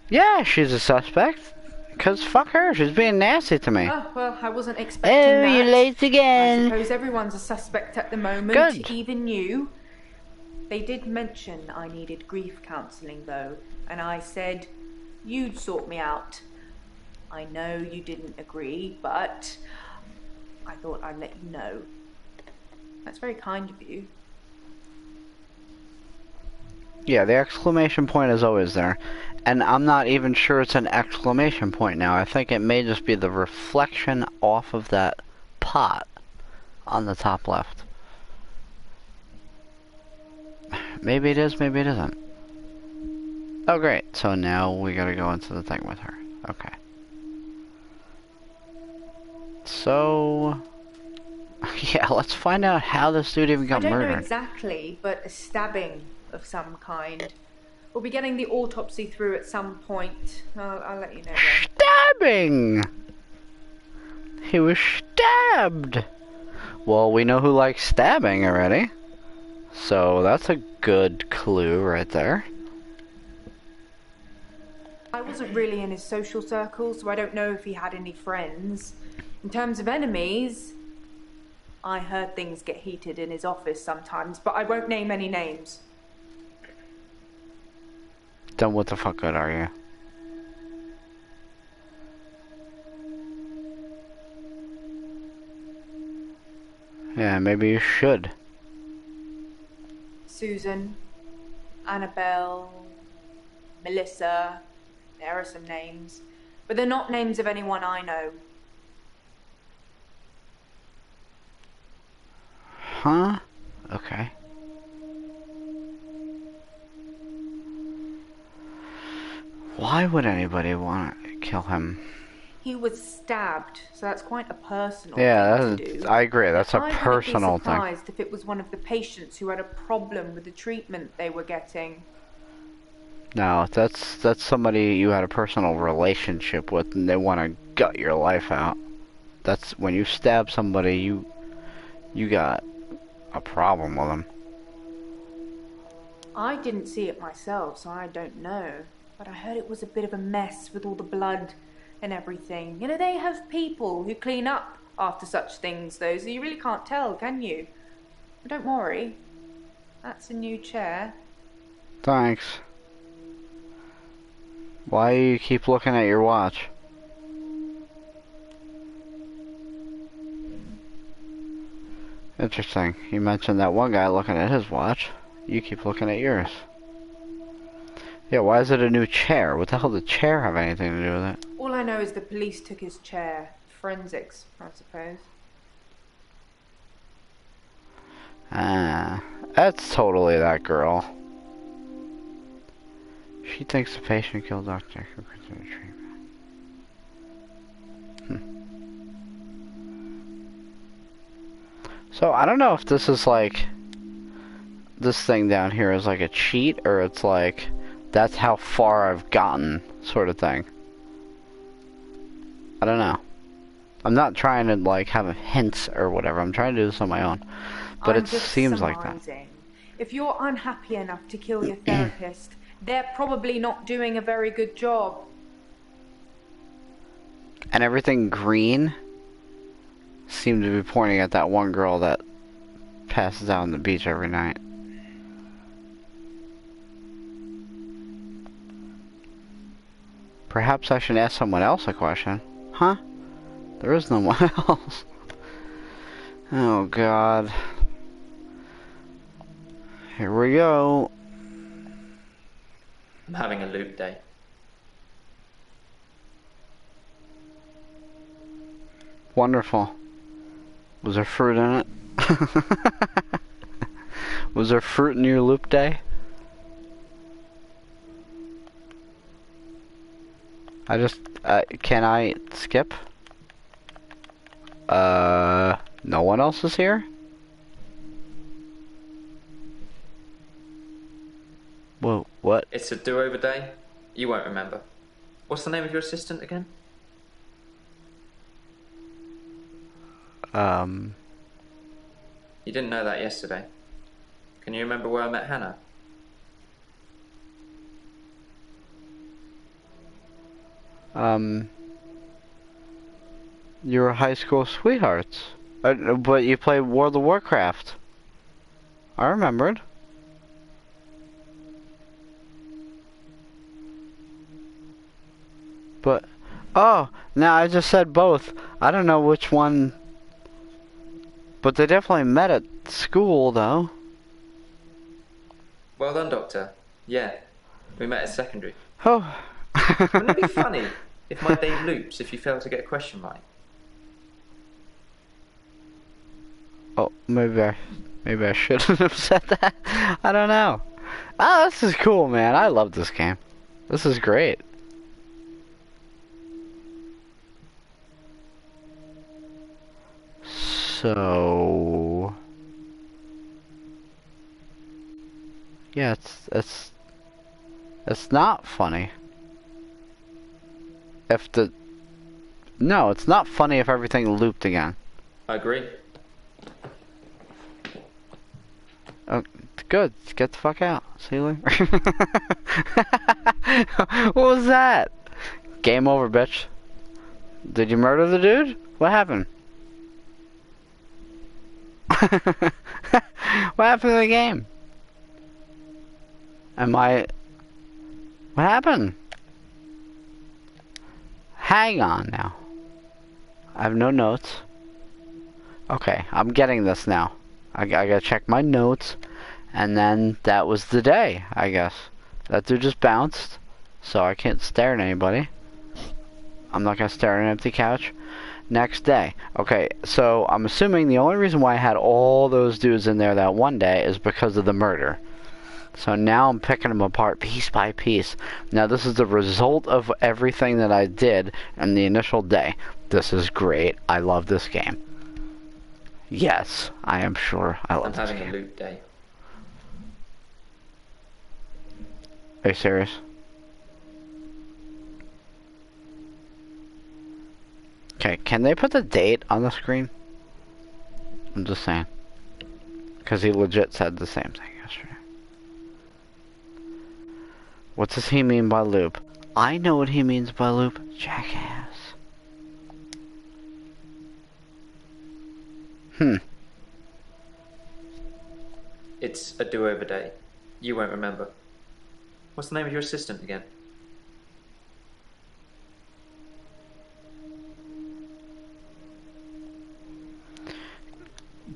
Yeah, she's a suspect. Because fuck her, she's being nasty to me. Oh, well, I wasn't expecting Oh, that. you're late again. I suppose everyone's a suspect at the moment, Good. even you. They did mention I needed grief counselling, though, and I said you'd sort me out. I know you didn't agree, but I thought I'd let you know. That's very kind of you. Yeah, the exclamation point is always there. And I'm not even sure it's an exclamation point now. I think it may just be the reflection off of that pot on the top left. Maybe it is, maybe it isn't. Oh great, so now we gotta go into the thing with her. Okay. So... yeah, let's find out how this dude even got murdered. I don't know exactly, but a stabbing of some kind. We'll be getting the autopsy through at some point. I'll let you know then. Stabbing! He was stabbed! Well, we know who likes stabbing already. So that's a good clue right there. I wasn't really in his social circle, so I don't know if he had any friends. In terms of enemies, I heard things get heated in his office sometimes, but I won't name any names. Then what the fuck good are you? Yeah, maybe you should. Susan, Annabelle, Melissa, there are some names, but they're not names of anyone I know. Huh? Okay. Why would anybody want to kill him? He was stabbed, so that's quite a personal thing to do. I agree. That's a personal I wouldn't be thing. surprised if it was one of the patients who had a problem with the treatment they were getting. No, that's somebody you had a personal relationship with, and they want to gut your life out. That's when you stab somebody, you got a problem with them. I didn't see it myself, so I don't know. But I heard it was a bit of a mess with all the blood and everything. You know, they have people who clean up after such things, though, so you really can't tell, can you? But don't worry. That's a new chair. Thanks. Why do you keep looking at your watch? Interesting. You mentioned that one guy looking at his watch. You keep looking at yours. Yeah, why is it a new chair? What the hell did the chair have anything to do with it? All I know is the police took his chair. Forensics, I suppose. Ah, that's totally that girl. She thinks the patient killed Dr. Dekker. Continue treatment. So I don't know if this is like this thing down here is like a cheat, or it's like that's how far I've gotten sort of thing. I don't know. I'm not trying to like have hints or whatever. I'm trying to do this on my own. But it seems like that. If you're unhappy enough to kill your therapist, they're probably not doing a very good job. And everything green seemed to be pointing at that one girl that passes out on the beach every night. Perhaps I should ask someone else a question. Huh? There is no one else. Oh God. Here we go. I'm having a loop day. Wonderful. Was there fruit in it? Was there fruit in your loop day? Can I skip? No one else is here? Whoa, what? It's a do-over day. You won't remember. What's the name of your assistant again? You didn't know that yesterday. Can you remember where I met Hannah? You were high school sweethearts. But you played World of Warcraft. I remembered. But, oh, now I just said both. I don't know which one. But they definitely met at school, though. Well done, Doctor. Yeah, we met at secondary. Oh. Wouldn't it be funny if my day loops if you fail to get a question right? Oh, maybe I shouldn't have said that. I don't know. Ah, this is cool, man. I love this game. This is great. So, yeah, it's not funny. No, it's not funny if everything looped again. I agree. Oh, good. Get the fuck out. See you later. What was that? Game over, bitch. Did you murder the dude? What happened? What happened to the game? What happened? Hang on now. I have no notes. Okay, I'm getting this now. I gotta check my notes. And then that was the day, I guess. That dude just bounced. So I can't stare at anybody. I'm not gonna stare at an empty couch. Next day. Okay, so I'm assuming the only reason why I had all those dudes in there that one day is because of the murder. So now I'm picking them apart piece by piece. Now this is the result of everything that I did in the initial day. This is great. I love this game. Yes, I am sure I love this game. I'm having a loot day. Are you serious? Okay, can they put the date on the screen? I'm just saying. Because he legit said the same thing yesterday. What does he mean by loop? I know what he means by loop. Jackass. It's a do-over day. You won't remember. What's the name of your assistant again?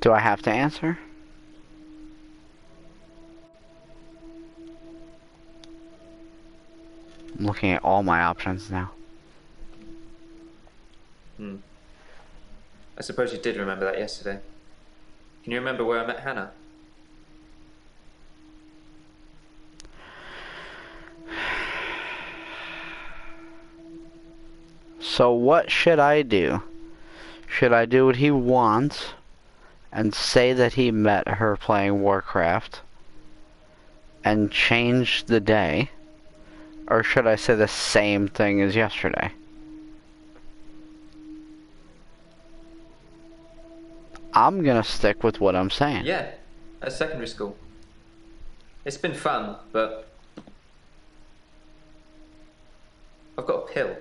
Do I have to answer? I'm looking at all my options now. I suppose you did remember that yesterday. Can you remember where I met Hannah? So what should I do? Should I do what he wants and say that he met her playing Warcraft and change the day? Or should I say the same thing as yesterday? I'm gonna stick with what I'm saying. Yeah, at secondary school. It's been fun, but I've got a pill.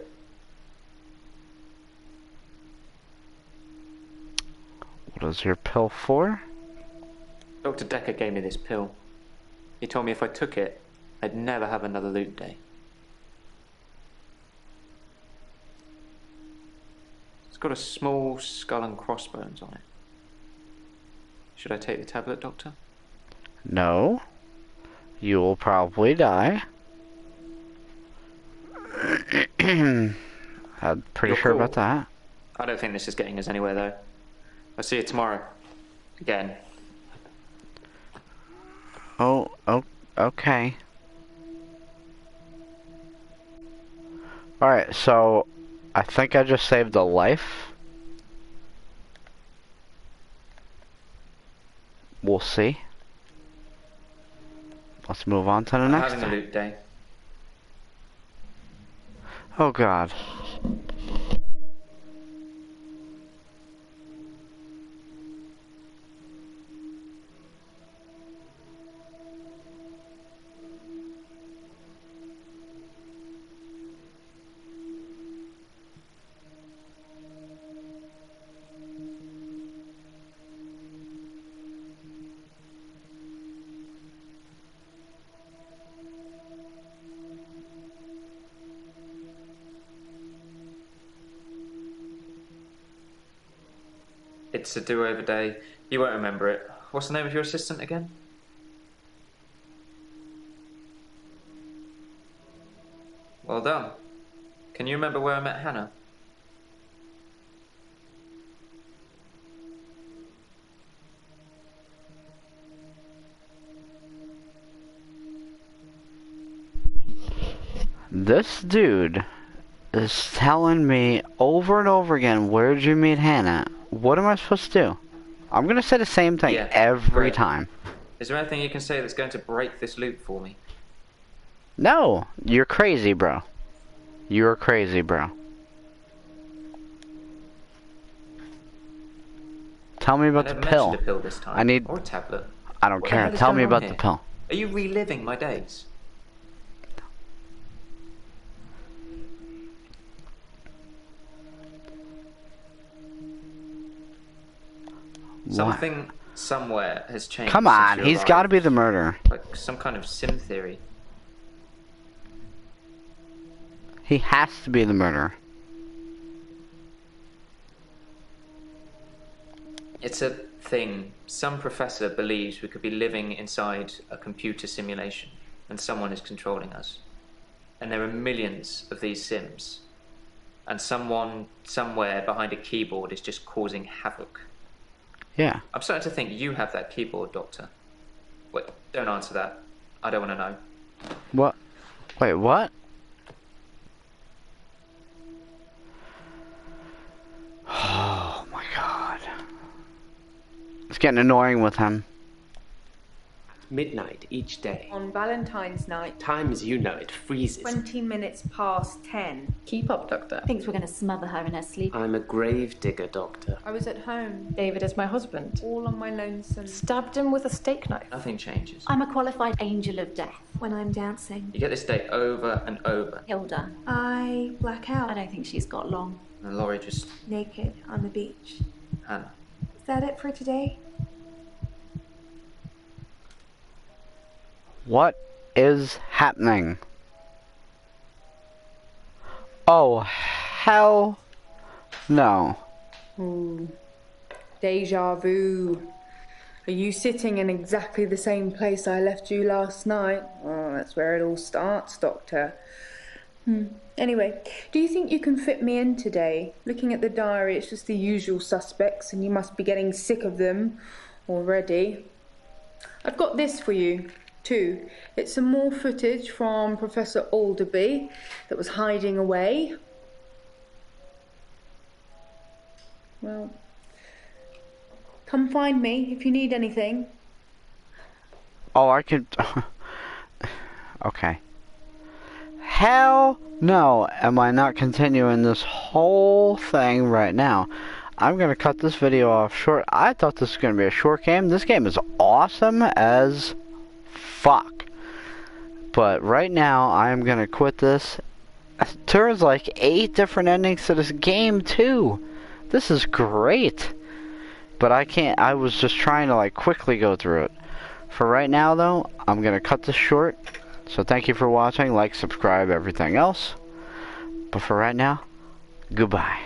What is your pill for? Dr. Dekker gave me this pill. He told me if I took it, I'd never have another loot day. It's got a small skull and crossbones on it. Should I take the tablet, Doctor? No. You will probably die. I'm pretty sure about that. I don't think this is getting us anywhere, though. I'll see you tomorrow. Again. Oh, okay. Alright, so I think I just saved a life. We'll see. Let's move on to the next Having a one. loot day. Oh god. It's a do-over day. You won't remember it. What's the name of your assistant again? Well done. Can you remember where I met Hannah? This dude is telling me over and over again, where did you meet Hannah? What am I supposed to do? I'm gonna say the same thing every time. Is there anything you can say that's going to break this loop for me? No, you're crazy, bro. You're crazy, bro. Tell me about the pill. I never mentioned a pill this time. I need... Or a tablet. I don't care. Tell me about the pill. Are you reliving my days? Something somewhere has changed. Come on, he's got to be the murderer. Like some kind of sim theory. He has to be the murderer. It's a thing. Some professor believes we could be living inside a computer simulation and someone is controlling us. And there are millions of these sims. And someone somewhere behind a keyboard is just causing havoc. Yeah. I'm starting to think you have that keyboard, Doctor. Wait, don't answer that. I don't want to know. What? Wait, what? Oh my god. It's getting annoying with him. Midnight each day. On Valentine's night. Time as you know it freezes. 20 minutes past 10. Keep up, Doctor. Thinks we're going to smother her in her sleep. I'm a grave digger, Doctor. I was at home. David is my husband. All on my lonesome. Stabbed him with a steak knife. Nothing changes. I'm a qualified angel of death. When I'm dancing, You get this day over and over. Hilda. I black out. I don't think she's got long. And Laurie just... Naked on the beach. Hannah. Is that it for today? What is happening? Oh, hell no. Ooh. Deja vu. Are you sitting in exactly the same place I left you last night? Oh, that's where it all starts, Doctor. Anyway, do you think you can fit me in today? Looking at the diary, it's just the usual suspects, and you must be getting sick of them already. I've got this for you, too. It's some more footage from Professor Alderby that was hiding away. Well, come find me if you need anything. Oh, I could... Okay. Hell no, am I not continuing this whole thing right now. I'm gonna cut this video off short. I thought this was gonna be a short game. This game is awesome as fuck. But right now, I'm gonna quit this. There's like 8 different endings to this game too. This is great. But I can't, I was just trying to like quickly go through it. For right now though, I'm gonna cut this short. So thank you for watching, like, subscribe, everything else. But for right now, goodbye.